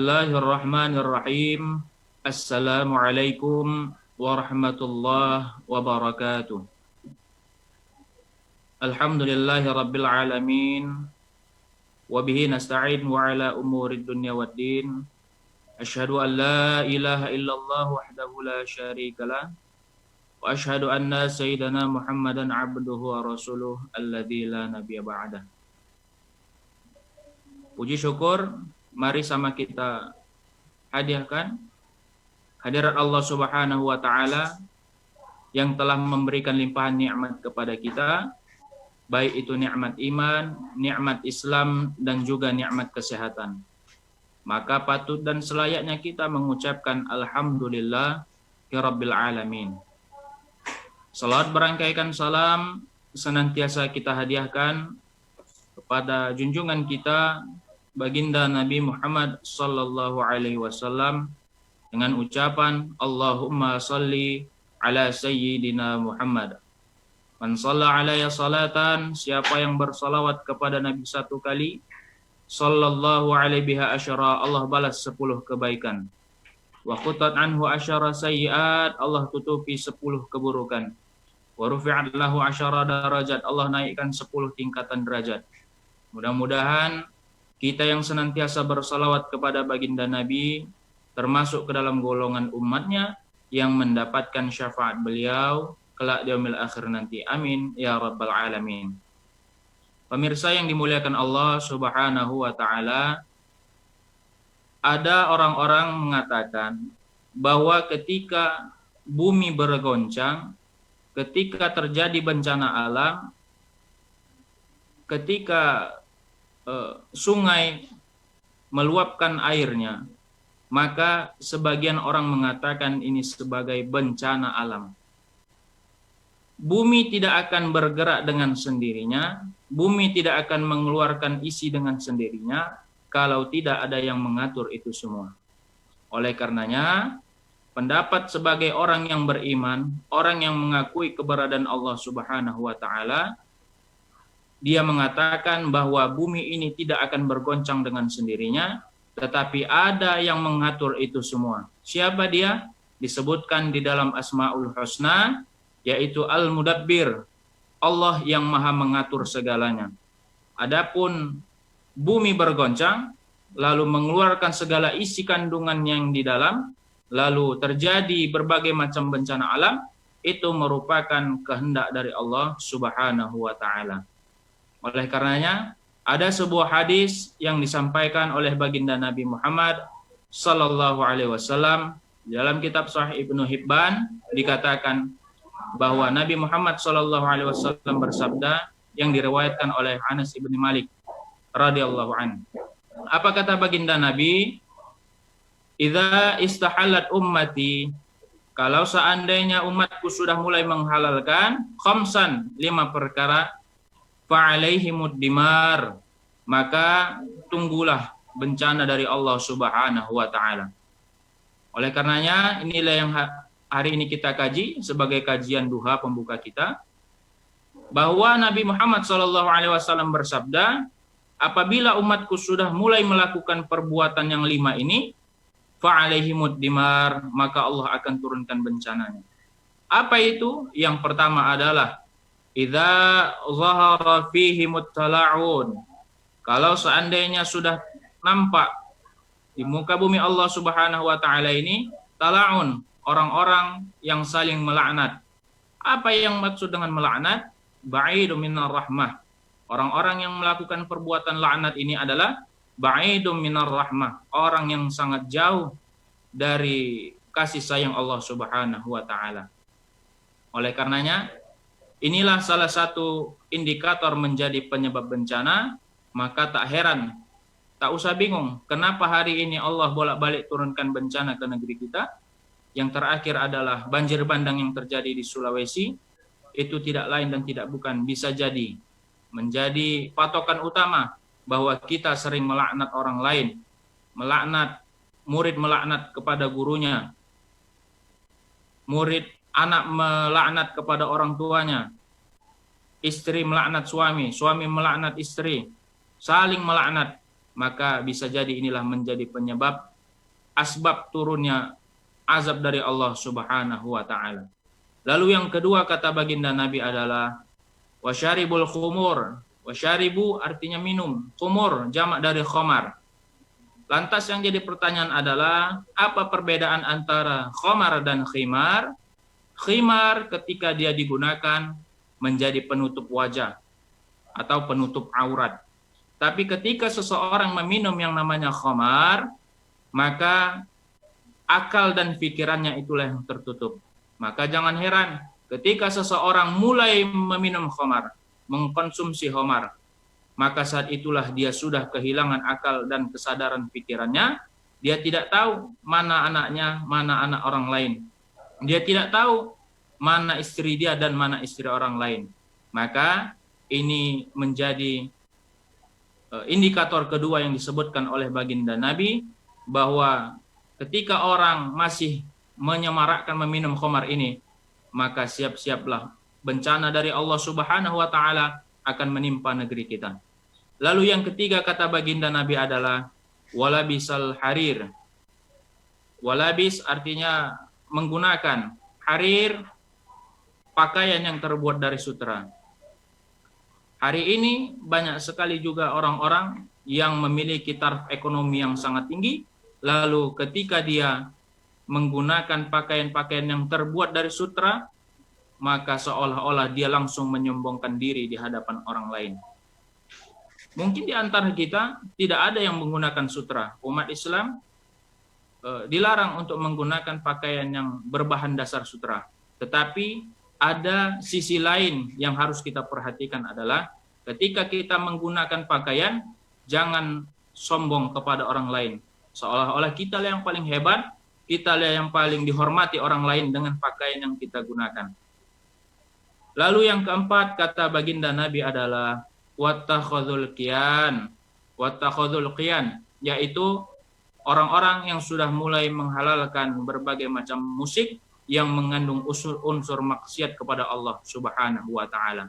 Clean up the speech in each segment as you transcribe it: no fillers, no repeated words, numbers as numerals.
Bismillahirrahmanirrahim. Assalamualaikum warahmatullahi wabarakatuh. Alhamdulillahi rabbil alamin. Wabihi nasta'in wa ala umurid dunya waddin. Asyhadu an la ilaha illallah wahdahu la syarikalah. Wa asyhadu anna sayyidana Muhammadan abduhu wa rasuluh alladzi la nabiyya ba'dah. Puji syukur, mari sama kita hadiahkan hadirat Allah Subhanahu wa taala yang telah memberikan limpahan nikmat kepada kita, baik itu nikmat iman, nikmat Islam dan juga nikmat kesehatan. Maka patut dan selayaknya kita mengucapkan alhamdulillah rabbil alamin. Salawat berangkaikan salam senantiasa kita hadiahkan kepada junjungan kita Baginda Nabi Muhammad sallallahu alaihi wasallam dengan ucapan Allahumma salli ala sayyidina Muhammad. Man shalla alaihi salatan, siapa yang bersalawat kepada Nabi satu kali, sallallahu alaihi biha asyara, Allah balas 10 kebaikan. Wa qutat anhu asyara sayyiat, Allah tutupi 10 keburukan. Wa rufi'at lahu asyara darajat, Allah naikkan 10 tingkatan derajat. Mudah-mudahan kita yang senantiasa bersalawat kepada baginda Nabi termasuk ke dalam golongan umatnya yang mendapatkan syafaat beliau kelak di yaumil akhir nanti. Amin ya rabbal alamin. Pemirsa yang dimuliakan Allah Subhanahu wa taala, ada orang-orang mengatakan bahwa ketika bumi bergoncang, ketika terjadi bencana alam, ketika sungai meluapkan airnya, maka sebagian orang mengatakan ini sebagai bencana alam. Bumi tidak akan bergerak dengan sendirinya, bumi tidak akan mengeluarkan isi dengan sendirinya kalau tidak ada yang mengatur itu semua. Oleh karenanya, pendapat sebagai orang yang beriman, orang yang mengakui keberadaan Allah Subhanahu wa taala, dia mengatakan bahwa bumi ini tidak akan bergoncang dengan sendirinya, tetapi ada yang mengatur itu semua. Siapa dia? Disebutkan di dalam Asmaul Husna, yaitu Al-Mudabbir, Allah yang maha mengatur segalanya. Adapun bumi bergoncang, lalu mengeluarkan segala isi kandungan yang di dalam, lalu terjadi berbagai macam bencana alam, itu merupakan kehendak dari Allah Subhanahu wa ta'ala. Oleh karenanya, ada sebuah hadis yang disampaikan oleh baginda Nabi Muhammad sallallahu alaihi wasallam dalam kitab Sahih Ibnu Hibban, dikatakan bahwa Nabi Muhammad sallallahu alaihi wasallam bersabda yang diriwayatkan oleh Anas bin Malik radhiyallahu anhu. Apa kata baginda Nabi? Idza istahallat ummati, kalau seandainya umatku sudah mulai menghalalkan khamsan, 5 perkara, fa'alaihimud dimar, maka tunggulah bencana dari Allah Subhanahu wa taala. Oleh karenanya, inilah yang hari ini kita kaji sebagai kajian duha pembuka kita, bahwa Nabi Muhammad SAW bersabda, apabila umatku sudah mulai melakukan perbuatan yang 5 ini, fa'alaihimud dimar, maka Allah akan turunkan bencananya. Apa itu? Yang pertama adalah idza zahara fihimut tala'un, kalau seandainya sudah nampak di muka bumi Allah Subhanahu wa taala ini tala'un, orang-orang yang saling melaknat. Apa yang maksud dengan melaknat? Ba'idum minar rahmah. Orang-orang yang melakukan perbuatan laknat ini adalah ba'idum minar rahmah, orang yang sangat jauh dari kasih sayang Allah Subhanahu wa taala. Oleh karenanya, inilah salah satu indikator menjadi penyebab bencana, maka tak heran, tak usah bingung kenapa hari ini Allah bolak-balik turunkan bencana ke negeri kita. Yang terakhir adalah banjir bandang yang terjadi di Sulawesi. Itu tidak lain dan tidak bukan, bisa jadi menjadi patokan utama bahwa kita sering melaknat orang lain, melaknat murid, melaknat kepada gurunya, murid anak melaknat kepada orang tuanya, istri melaknat suami, suami melaknat istri, saling melaknat, maka bisa jadi inilah menjadi penyebab asbab turunnya azab dari Allah Subhanahu wa taala. Lalu yang kedua kata baginda Nabi adalah wasyaribul khumur. Wasyaribu artinya minum, khumur jamak dari khamar. Lantas yang jadi pertanyaan adalah apa perbedaan antara khamar dan khimar? Khimar ketika dia digunakan menjadi penutup wajah atau penutup aurat. Tapi ketika seseorang meminum yang namanya khamar, maka akal dan pikirannya itulah yang tertutup. Maka jangan heran ketika seseorang mulai meminum khamar, mengkonsumsi khamar, maka saat itulah dia sudah kehilangan akal dan kesadaran pikirannya. Dia tidak tahu mana anaknya, mana anak orang lain. Dia tidak tahu mana istri dia dan mana istri orang lain. Maka ini menjadi indikator kedua yang disebutkan oleh baginda Nabi, bahwa ketika orang masih menyemarakkan meminum khamar ini, maka siap-siaplah bencana dari Allah Subhanahu wa taala akan menimpa negeri kita. Lalu yang ketiga kata baginda Nabi adalah walabisal harir. Walabis artinya menggunakan, harir pakaian yang terbuat dari sutra. Hari ini banyak sekali juga orang-orang yang memiliki taraf ekonomi yang sangat tinggi, lalu ketika dia menggunakan pakaian-pakaian yang terbuat dari sutra, maka seolah-olah dia langsung menyombongkan diri di hadapan orang lain. Mungkin di antara kita tidak ada yang menggunakan sutra. Umat Islam dilarang untuk menggunakan pakaian yang berbahan dasar sutra. Tetapi ada sisi lain yang harus kita perhatikan adalah ketika kita menggunakan pakaian, jangan sombong kepada orang lain. Seolah-olah kita yang paling hebat, kita yang paling dihormati orang lain dengan pakaian yang kita gunakan. Lalu yang keempat kata baginda Nabi adalah wattakhadhul qiyan. Wattakhadhul qiyan, yaitu orang-orang yang sudah mulai menghalalkan berbagai macam musik yang mengandung unsur maksiat kepada Allah Subhanahu wa taala.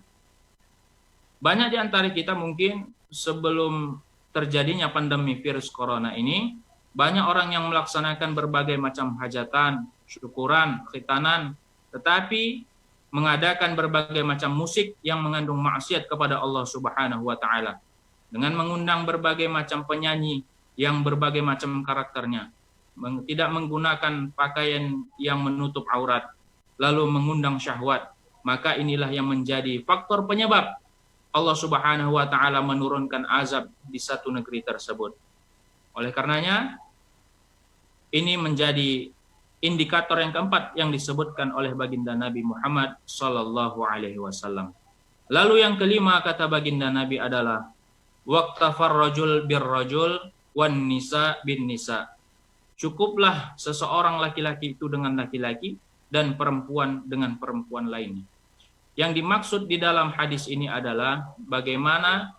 Banyak di antara kita mungkin sebelum terjadinya pandemi virus corona ini, banyak orang yang melaksanakan berbagai macam hajatan, syukuran, khitanan, tetapi mengadakan berbagai macam musik yang mengandung maksiat kepada Allah Subhanahu wa taala. Dengan mengundang berbagai macam penyanyi yang berbagai macam karakternya, tidak menggunakan pakaian yang menutup aurat, lalu mengundang syahwat, maka inilah yang menjadi faktor penyebab Allah Subhanahu wa taala menurunkan azab di satu negeri tersebut. Oleh karenanya, ini menjadi indikator yang keempat yang disebutkan oleh baginda Nabi Muhammad sallallahu alaihi wasallam. Lalu yang kelima kata baginda Nabi adalah waqtafar rajul birrajul wan nisa bin nisa. Cukuplah seseorang laki-laki itu dengan laki-laki dan perempuan dengan perempuan lainnya. Yang dimaksud di dalam hadis ini adalah bagaimana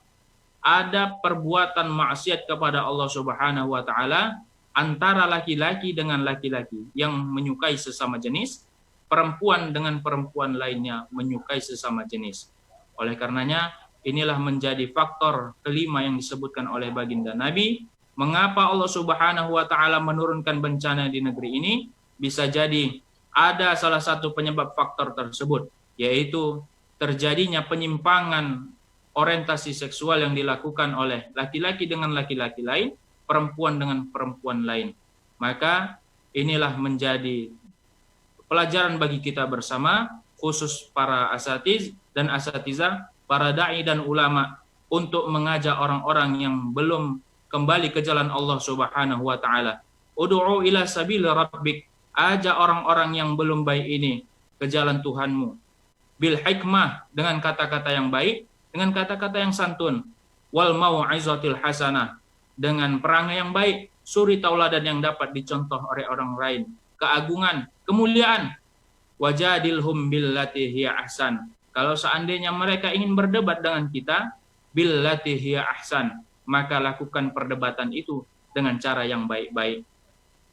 ada perbuatan maksiat kepada Allah Subhanahu wa taala antara laki-laki dengan laki-laki yang menyukai sesama jenis, perempuan dengan perempuan lainnya menyukai sesama jenis. Oleh karenanya, inilah menjadi faktor kelima yang disebutkan oleh baginda Nabi, mengapa Allah Subhanahu wa taala menurunkan bencana di negeri ini. Bisa jadi ada salah satu penyebab faktor tersebut, yaitu terjadinya penyimpangan orientasi seksual yang dilakukan oleh laki-laki dengan laki-laki lain, perempuan dengan perempuan lain. Maka inilah menjadi pelajaran bagi kita bersama, khusus para asatiz dan asatizah, para da'i dan ulama, untuk mengajak orang-orang yang belum kembali ke jalan Allah Subhanahu wa taala. Ud'u ila sabil rabbik, ajak orang-orang yang belum baik ini ke jalan Tuhanmu. Bil hikmah, dengan kata-kata yang baik, dengan kata-kata yang santun. Wal mau'izatil hasanah, dengan perangai yang baik, suri tauladan yang dapat dicontoh oleh orang lain, keagungan, kemuliaan. Wajadilhum billati hiya ahsan. Kalau seandainya mereka ingin berdebat dengan kita, billati hiya ahsan, maka lakukan perdebatan itu dengan cara yang baik-baik.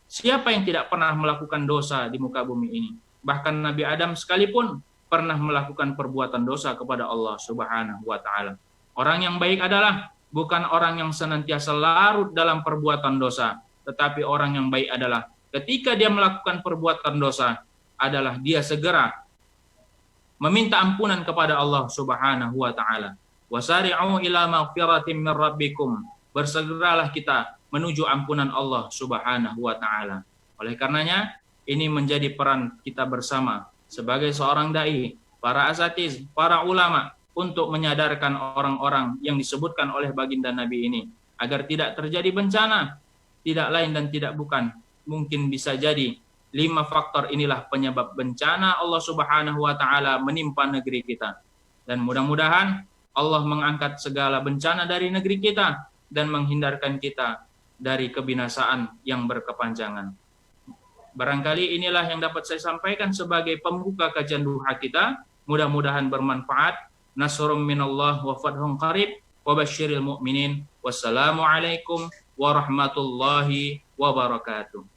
Siapa yang tidak pernah melakukan dosa di muka bumi ini? Bahkan Nabi Adam sekalipun pernah melakukan perbuatan dosa kepada Allah Subhanahu wa taala. Orang yang baik adalah bukan orang yang senantiasa larut dalam perbuatan dosa, Tetapi orang yang baik adalah ketika dia melakukan perbuatan dosa adalah dia segera meminta ampunan kepada Allah Subhanahu wa taala. Wasari'u ila maghfiratin min rabbikum. Bersegeralah kita menuju ampunan Allah Subhanahu wa taala. Oleh karenanya, ini menjadi peran kita bersama sebagai seorang dai, para asatiz, para ulama untuk menyadarkan orang-orang yang disebutkan oleh baginda Nabi ini agar tidak terjadi bencana. Tidak lain dan tidak bukan, mungkin bisa jadi 5 faktor inilah penyebab bencana Allah Subhanahu wa taala menimpa negeri kita. Dan mudah-mudahan Allah mengangkat segala bencana dari negeri kita dan menghindarkan kita dari kebinasaan yang berkepanjangan. Barangkali inilah yang dapat saya sampaikan sebagai pembuka kajian duha kita. Mudah-mudahan bermanfaat. Nasrum minallah wa fathun qarib wa basyiril mu'minin. Wassalamualaikum warahmatullahi wabarakatuh.